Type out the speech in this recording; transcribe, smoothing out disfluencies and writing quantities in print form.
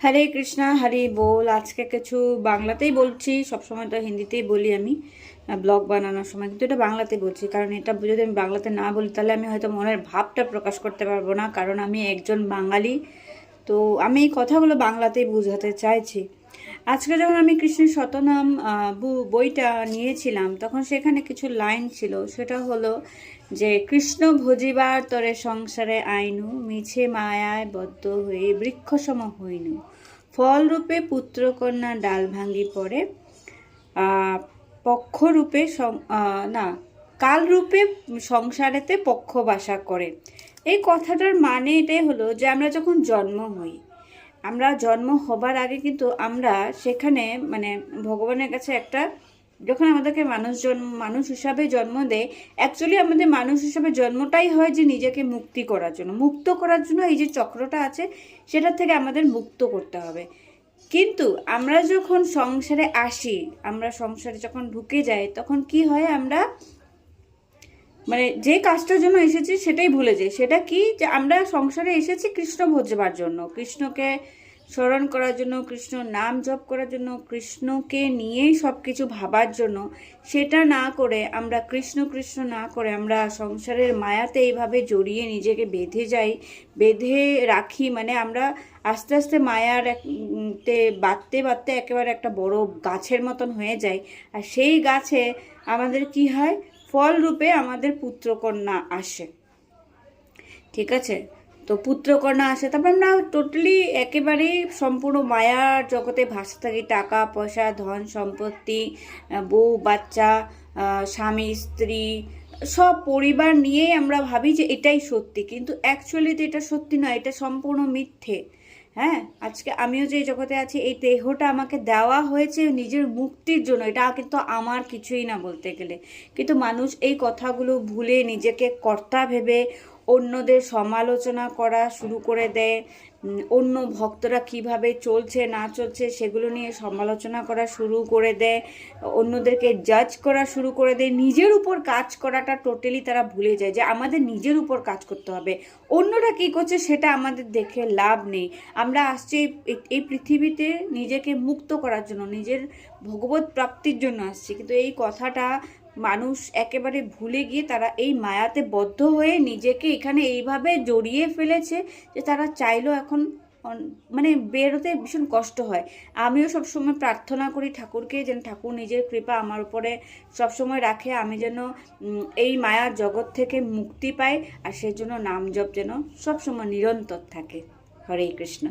হরে কৃষ্ণা হরি বল। আজকে কিছু বাংলাতেই বলছি, সবসময় তো হিন্দিতেই বলি আমি ব্লগ বানানোর সময়, কিন্তু এটা বাংলাতেই বলছি। কারণ এটা যদি আমি বাংলাতে না বলি তাহলে আমি হয়তো মনের ভাবটা প্রকাশ করতে পারবো না, কারণ আমি একজন বাঙালি। তো আমি এই কথাগুলো বাংলাতেই বোঝাতে চাইছি। আজকে যখন আমি কৃষ্ণের শতনাম বইটা নিয়েছিলাম, তখন সেখানে কিছু লাইন ছিল। সেটা হলো যে, কৃষ্ণ ভজিবার তরে সংসারে আইনু, মিছে মায়ায় বদ্ধ হয়ে বৃক্ষসম হইনু, ফলরূপে পুত্রকন্যা ডাল ভাঙ্গি পড়ে, পক্ষরূপে না কালরূপে সংসারেতে পক্ষ বাসা করে। এই কথাটার মানে এটাই হলো যে, আমরা যখন জন্ম হই, আমরা জন্ম হবার আগে কিন্তু আমরা সেখানে মানে ভগবানের কাছে একটা, যখন আমাদেরকে মানুষ হিসাবে জন্ম দেয়, অ্যাকচুয়ালি আমাদের মানুষ হিসাবে জন্মটাই হয় যে নিজেকে মুক্ত করার জন্য এই যে চক্রটা আছে সেটার থেকে আমাদের মুক্ত করতে হবে। কিন্তু আমরা যখন সংসারে আসি, আমরা সংসারে যখন ঢুকে যাই, তখন কি হয়, আমরা মানে যে কাজটার জন্য এসেছি সেটাই ভুলে যাই। সেটা কি, যে আমরা সংসারে এসেছি কৃষ্ণ ভজবার জন্য, কৃষ্ণকে স্মরণ করার জন্য, কৃষ্ণ নাম জপ করার জন্য, কৃষ্ণকে নিয়েই সব কিছু ভাবার জন্য। সেটা না করে আমরা কৃষ্ণ কৃষ্ণ না করে আমরা সংসারের মায়াতে এইভাবে জড়িয়ে নিজেকে বেঁধে রাখি। মানে আমরা আস্তে আস্তে মায়ার বাঁধতে বাঁধতে একেবারে একটা বড় গাছের মতন হয়ে যায়। আর সেই গাছে আমাদের কি হয়, ফল রূপে আমাদের পুত্রকন্যা আসে। ঠিক আছে, তো পুত্রকন্যা আসে, তারপর আমরা টোটালি একেবারেই সম্পূর্ণ মায়ার জগতে ভাসতে থাকি। টাকা পয়সা, ধন সম্পত্তি, বউ বাচ্চা, স্বামী স্ত্রী, সব পরিবার নিয়েই আমরা ভাবি যে এটাই সত্যি, কিন্তু অ্যাকচুয়ালি তো এটা সত্যি নয়, এটা সম্পূর্ণ মিথ্যে। হ্যাঁ, আজকে আমিও যে জগতে আছি, এই দেহটা আমাকে দেওয়া হয়েছে নিজের মুক্তির জন্য, এটা কিন্তু আমার কিছুই না বলতে গেলে। কিন্তু মানুষ এই কথাগুলো ভুলে নিজেকে কর্তা ভেবে অন্যদের সমালোচনা করা শুরু করে দেয়। অন্য ভক্তরা কিভাবে চলছে না চলছে সেগুলো নিয়ে সমালোচনা করা শুরু করে দেয়, অন্যদেরকে জাজ করা শুরু করে দেয়। নিজের উপর কাজ করাটা টোটালি তারা ভুলে যায়, যে আমাদের নিজের উপর কাজ করতে হবে। অন্যরা কী করছে সেটা আমাদের দেখে লাভ নেই। আমরা আসছি এই পৃথিবীতে নিজেকে মুক্ত করার জন্য, নিজের ভগবত প্রাপ্তির জন্য আসছি, কিন্তু এই কথাটা মানুষ একেবারে ভুলে গিয়ে তারা এই মায়াতে বদ্ধ হয়ে নিজেকে এখানে এইভাবে জড়িয়ে ফেলেছে যে তারা চাইলেও এখন মানে বেরোতে ভীষণ কষ্ট হয়। আমিও সবসময় প্রার্থনা করি ঠাকুরকে, যেন ঠাকুর নিজের কৃপা আমার উপরে সবসময় রাখে, আমি যেন এই মায়ার জগৎ থেকে মুক্তি পাই, আর সেই জন্য নাম জপ যেন সবসময় নিরন্তর থাকে। হরে কৃষ্ণ।